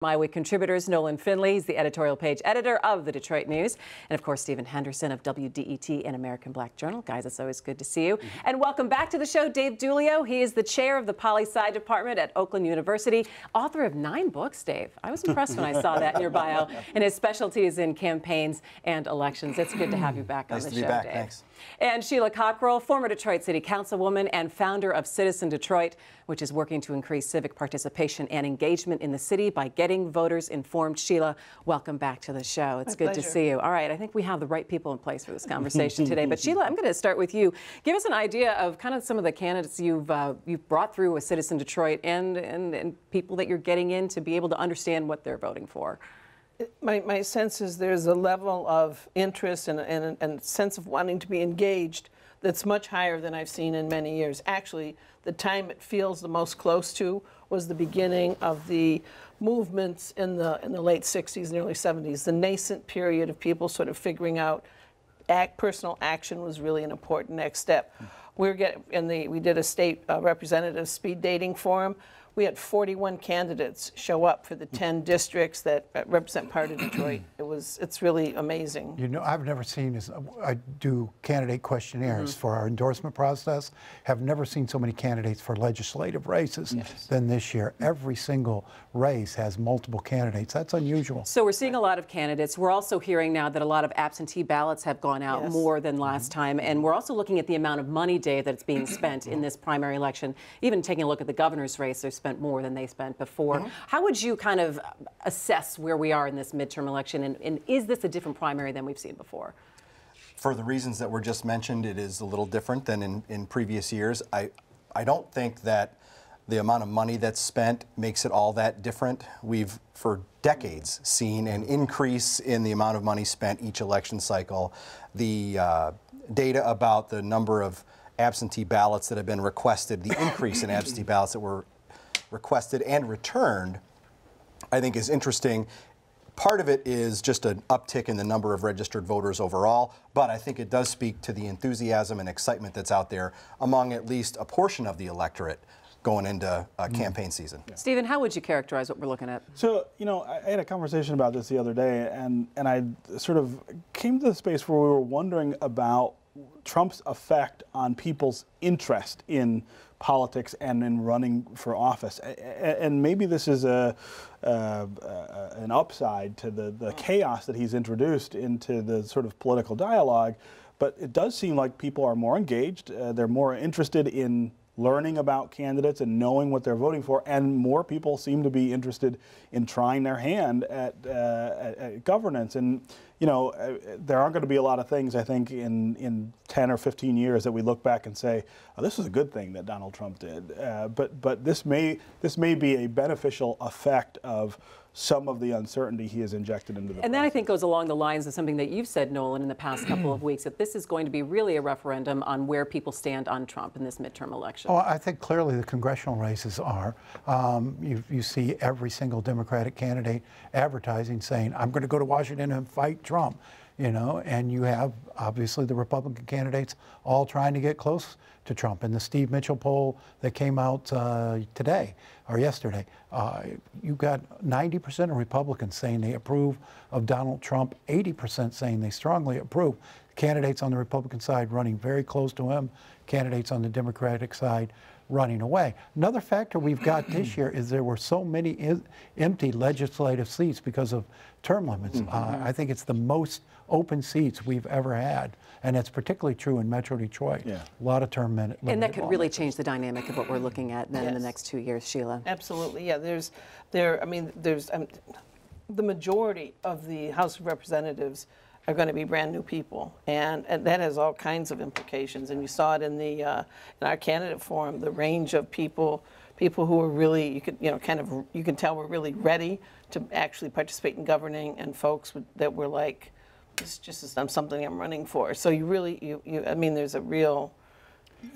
MiWeek contributors, Nolan Finley, he's the editorial page editor of the Detroit News, and of course Stephen Henderson of WDET and American Black Journal. Guys, it's always good to see you. And welcome back to the show, Dave Dulio. He is the chair of the Poli-Sci department at Oakland University, author of 9 books, Dave. I was impressed when I saw that in your bio, and his specialty is in campaigns and elections. It's good to have you back on the show, Dave. Nice to be back, thanks. And Sheila Cockrell, former Detroit City Councilwoman and founder of Citizen Detroit, which is working to increase civic participation and engagement in the city by getting voters informed. Sheila, welcome back to the show. It's good to see you. All right, I think we have the right people in place for this conversation today. But Sheila, I'm going to start with you. Give us an idea of kind of some of the candidates you've brought through with Citizen Detroit and people that you're getting in to be able to understand what they're voting for. My sense is there's a level of interest and sense of wanting to be engaged that's much higher than I've seen in many years. Actually, the time it feels the most close to was the beginning of the movements in the late 60s and early 70s. The nascent period of people sort of figuring out personal action was really an important next step. We did a state representative speed dating forum. We had 41 candidates show up for the 10 districts that represent part of Detroit. It's really amazing. You know, I've never seen this. I do candidate questionnaires for our endorsement process. Have never seen so many candidates for legislative races than this year. Every single race has multiple candidates. That's unusual. So we're seeing a lot of candidates. We're also hearing now that a lot of absentee ballots have gone out more than last time. And we're also looking at the amount of money, Dave, that's being spent in this primary election. Even taking a look at the governor's race, they're spent more than they spent before. How would you kind of assess where we are in this midterm election, and is this a different primary than we've seen before? For the reasons that were just mentioned, it is a little different than in previous years. I don't think that the amount of money that's spent makes it all that different. We've, for decades, seen an increase in the amount of money spent each election cycle. The data about the number of absentee ballots that have been requested, the increase in absentee ballots that were requested and returned, I think is interesting. Part of it is just an uptick in the number of registered voters overall, but I think it does speak to the enthusiasm and excitement that's out there among at least a portion of the electorate going into campaign season. Stephen, how would you characterize what we're looking at? So, you know, I had a conversation about this the other day, and I sort of came to the space where we were wondering about Trump's effect on people's interest in politics and in running for office. And maybe this is an upside to the chaos that he's introduced into the sort of political dialogue. But it does seem like people are more engaged. They're more interested in learning about candidates and knowing what they're voting for, and more people seem to be interested in trying their hand at governance. And you know, there aren't going to be a lot of things, I think, in 10 or 15 years that we look back and say, oh, this was a good thing that Donald Trump did. But this may be a beneficial effect of some of the uncertainty he has injected into the process. And that, I think, goes along the lines of something that you've said, Nolan, in the past couple of weeks, that this is going to be really a referendum on where people stand on Trump in this midterm election. Oh, I think clearly the congressional races are. You see every single Democratic candidate advertising saying, I'm going to go to Washington and fight Trump. You know, and you have obviously the Republican candidates all trying to get close to Trump. In the Steve Mitchell poll that came out today or yesterday, you got 90% of Republicans saying they approve of Donald Trump, 80% saying they strongly approve. Candidates on the Republican side running very close to him, candidates on the Democratic side running away. Another factor we've got this year is there were so many empty legislative seats because of term limits. I think it's the most open seats we've ever had, and it's particularly true in Metro Detroit. A lot of term limits. And that could really change the dynamic of what we're looking at then in the next 2 years, Sheila. Absolutely, yeah. There's the majority of the House of Representatives are going to be brand new people, and that has all kinds of implications. And you saw it in in our candidate forum, the range of people who are really, you can tell were really ready to actually participate in governing, and folks that were like, this just is something I'm running for. So I mean, there's a real,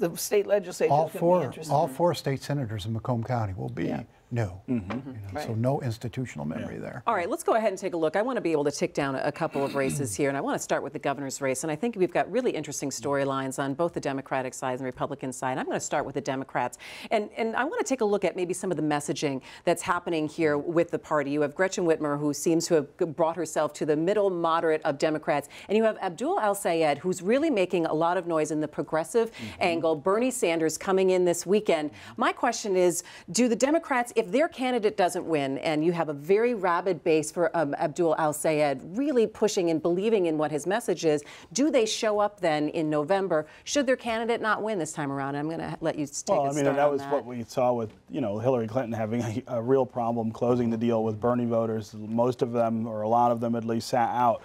the state legislature is going to be interesting. All 4 state senators in Macomb County will be new. You know, so no institutional memory there. All right, let's go ahead and take a look. I want to be able to tick down a couple of races here, and I want to start with the governor's race. And I think we've got really interesting storylines on both the Democratic side and the Republican side. I'm going to start with the Democrats. And I want to take a look at maybe some of the messaging that's happening here with the party. You have Gretchen Whitmer, who seems to have brought herself to the middle moderate of Democrats. And you have Abdul El-Sayed, who's really making a lot of noise in the progressive angle. Bernie Sanders coming in this weekend. My question is, do the Democrats, if their candidate doesn't win and you have a very rabid base for Abdul El-Sayed really pushing and believing in what his message is, do they show up then in November should their candidate not win this time around? I'm going to let you take a start on that. Well, I mean, that was what we saw with, Hillary Clinton having a real problem closing the deal with Bernie voters. Most of them, or a lot of them at least, sat out.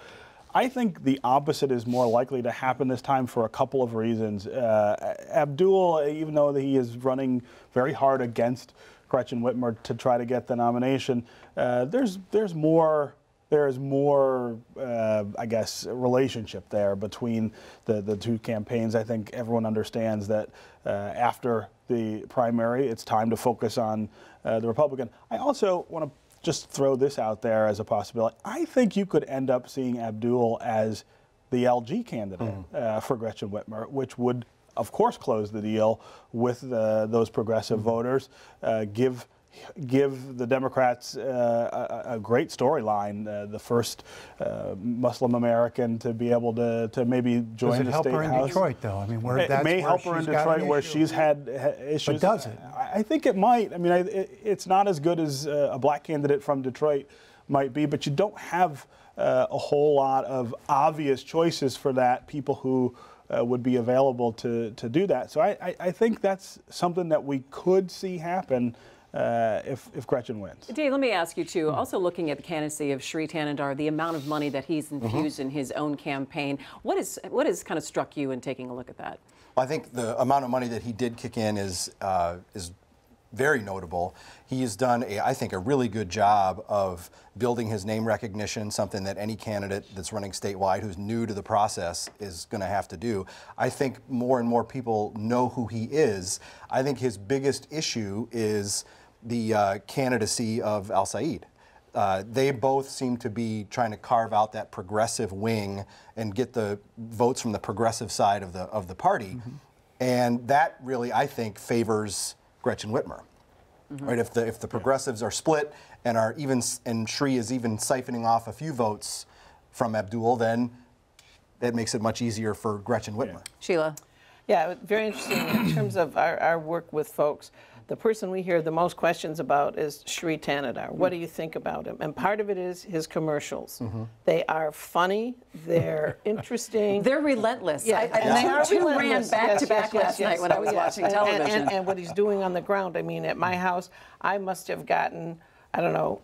I think the opposite is more likely to happen this time for a couple of reasons. Abdul, even though he is running very hard against Gretchen Whitmer to try to get the nomination, there's more, I guess, relationship there between the two campaigns. I think everyone understands that after the primary, it's time to focus on the Republican. I also want to just throw this out there as a possibility. I think you could end up seeing Abdul as the LG candidate for Gretchen Whitmer, which would, of course, close the deal with those progressive voters, give the Democrats a great storyline, the first Muslim American to be able to maybe join the state house. Does it help her in Detroit, though? I mean, it may help her in Detroit, where she's had issues. But does it? I think it might. I mean, it's not as good as a black candidate from Detroit might be, but you don't have a whole lot of obvious choices for that, people who would be available to do that. So I think that's something that we could see happen if Gretchen wins. Dave, let me ask you, too, also looking at the candidacy of Sri Tanandar, the amount of money that he's infused in his own campaign, what has kind of struck you in taking a look at that? Well, I think the amount of money that he did kick in is very notable. He has done, I think, a really good job of building his name recognition, something that any candidate that's running statewide who's new to the process is going to have to do. I think more and more people know who he is. I think his biggest issue is the candidacy of El-Sayed. They both seem to be trying to carve out that progressive wing and get the votes from the progressive side of the party. And that really, I think, favors Gretchen Whitmer. Right? If the progressives are split and Sri is even siphoning off a few votes from Abdul, then that makes it much easier for Gretchen Whitmer. Sheila? Yeah, very interesting in terms of our work with folks. The person we hear the most questions about is Sri Tanandar. What do you think about him? And part of it is his commercials. They are funny. They're interesting. They're relentless. Yeah, and they are two relentless. ran back to back last night when I was watching television. And what he's doing on the ground. I mean, at my house, I must have gotten, I don't know,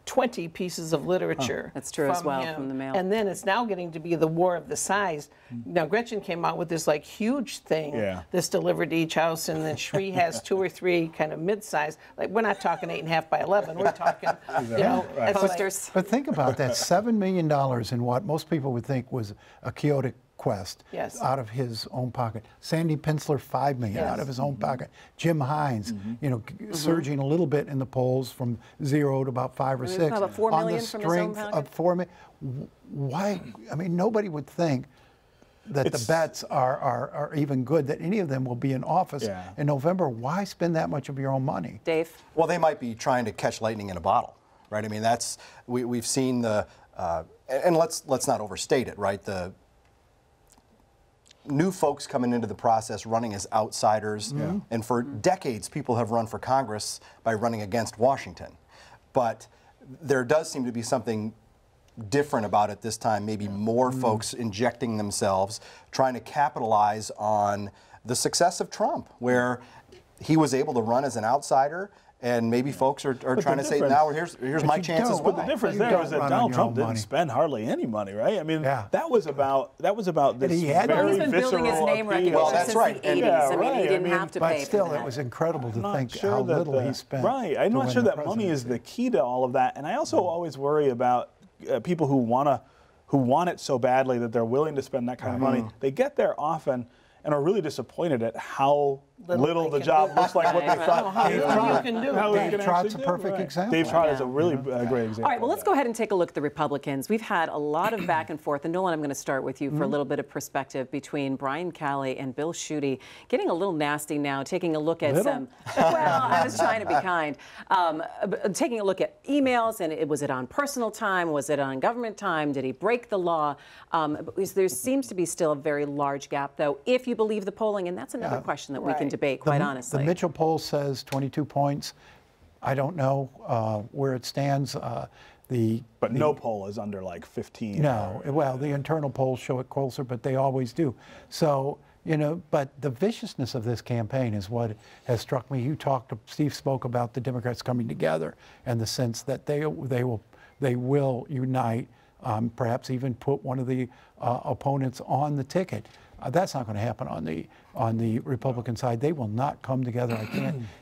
20 pieces of literature. That's true as well, from the mail. And then it's now getting to be the war of the size. Now Gretchen came out with this like huge thing that's delivered to each house, and then Sri has 2 or 3 kind of mid-size. Like, we're not talking 8.5 by 11. We're talking, posters. But think about that, $7 million in what most people would think was a chaotic quest out of his own pocket. Sandy Pinsler, $5 million out of his own pocket. Jim Hines, surging a little bit in the polls from 0 to about 5 or 6. About $4 million on the from his own strength pocket? of $4 million. Why? I mean, nobody would think that the bets are even good, that any of them will be in office in November. Why spend that much of your own money? Dave? Well, they might be trying to catch lightning in a bottle, right? I mean, that's we've seen the and let's not overstate it, right? The new folks coming into the process running as outsiders, and for decades people have run for Congress by running against Washington. But there does seem to be something different about it this time, maybe more folks injecting themselves, trying to capitalize on the success of Trump, where he was able to run as an outsider. And maybe folks are trying to say, now here's my chances. But the difference there is that Donald Trump didn't spend hardly any money, right? I mean, that was about this He's been building his name recognition since the 80s. I mean, he didn't have to pay But still, for that. It was incredible to think how little he spent. Right, I'm not sure that money is the key to all of that. And I also always worry about people who want it so badly that they're willing to spend that kind of money. They get there often and are really disappointed at how little the they can job do. looks like what they Right. thought. How Dave little Trott- you can do. how he Dave can Trott's actually a do. perfect Right. example. Dave Trott is Yeah. a really great example. All right, well, of let's that. go ahead and take a look at the Republicans. We've had a lot of back and forth. And Nolan, I'm going to start with you for a little bit of perspective between Brian Calley and Bill Schuette. Getting a little nasty now, taking a look at some, well, I was trying to be kind. Taking a look at emails, and was it on personal time? Was it on government time? Did he break the law? There seems to be still a very large gap, though, if you believe the polling. And that's another question that we can Right. debate, quite honestly. The Mitchell poll says 22 points. I don't know where it stands. But no poll is under like 15. No, well, the internal polls show it closer, but they always do. So, you know, but the viciousness of this campaign is what has struck me. Steve spoke about the Democrats coming together and the sense that they will unite, perhaps even put one of the opponents on the ticket. That's not going to happen on the Republican side. They will not come together.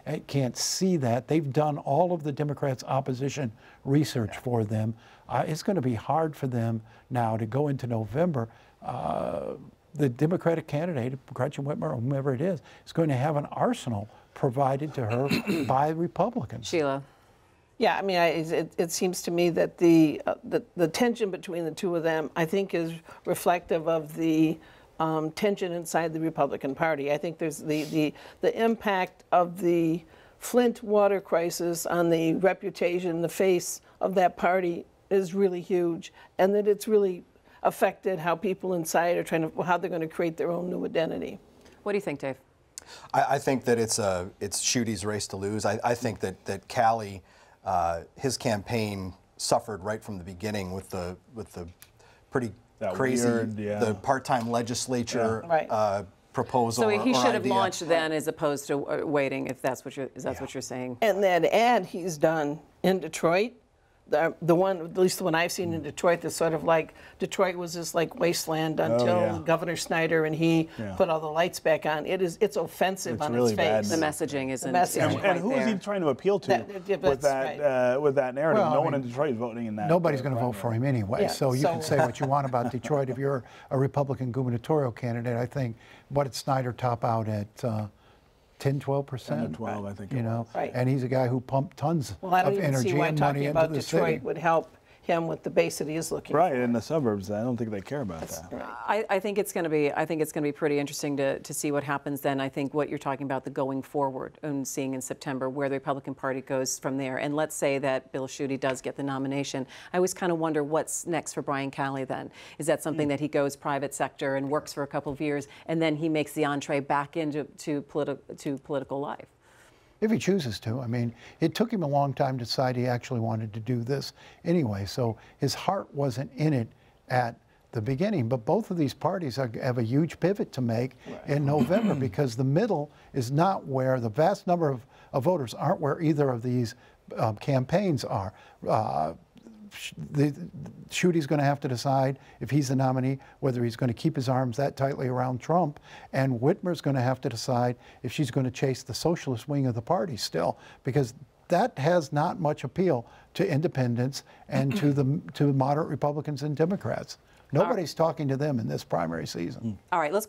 I can't see that. They've done all of the Democrats' opposition research for them. It's going to be hard for them now to go into November. The Democratic candidate, Gretchen Whitmer or whomever it is going to have an arsenal provided to her by Republicans. Sheila. Yeah, I mean, it seems to me that the tension between the two of them, I think, is reflective of the tension inside the Republican Party. I think there's the impact of the Flint water crisis on the reputation, the face of that party is really huge, and that it's really affected how people inside are how they're going to create their own new identity. What do you think, Dave? I think that it's Schuette's race to lose. I think that Calley, his campaign suffered right from the beginning with the pretty That crazy weird, yeah. the part-time legislature Right. proposal. So he or should have idea. launched then, as opposed to waiting. If that's what you're saying. And that ad he's done in Detroit, the one, at least the one I've seen in Detroit, that's sort of like Detroit was this like wasteland until yeah. Governor Snyder and he Yeah. put all the lights back on. It's offensive It's on really its bad. face. The messaging isn't. messaging. quite And who is he there. trying to appeal to Yeah, with that narrative? Well, No I one in mean, Detroit is voting in that. Nobody's going to vote for him anyway. Yeah, So you can so- say what you want about Detroit. If you're a Republican gubernatorial candidate, I think, what did Snyder top out at? 10, 12%? 10 to 12, I think it You know, Right. and he's a guy who pumped tons Well, I don't of even energy see why and money talking into about the Detroit city. would help him with the base that he is looking Right, for. in the suburbs, I don't think they care about that. Right. I think it's going to be pretty interesting to see what happens then. I think what you're talking about, the going forward and seeing in September where the Republican Party goes from there. And let's say that Bill Schuette does get the nomination. I always kind of wonder what's next for Brian Calley then. Is that something that he goes private sector and works for a couple of years and then he makes the entree back into political life? If he chooses to. I mean, it took him a long time to decide he actually wanted to do this anyway. So his heart wasn't in it at the beginning. But both of these parties have a huge pivot to make in November because the middle is not where the vast number of voters aren't where either of these campaigns are. Schuette's going to have to decide, if he's the nominee, whether he's going to keep his arms that tightly around Trump, and Whitmer's going to have to decide if she's going to chase the socialist wing of the party still, because that has not much appeal to independents and to moderate Republicans and Democrats. Nobody's talking to them in this primary season. All right, let's go.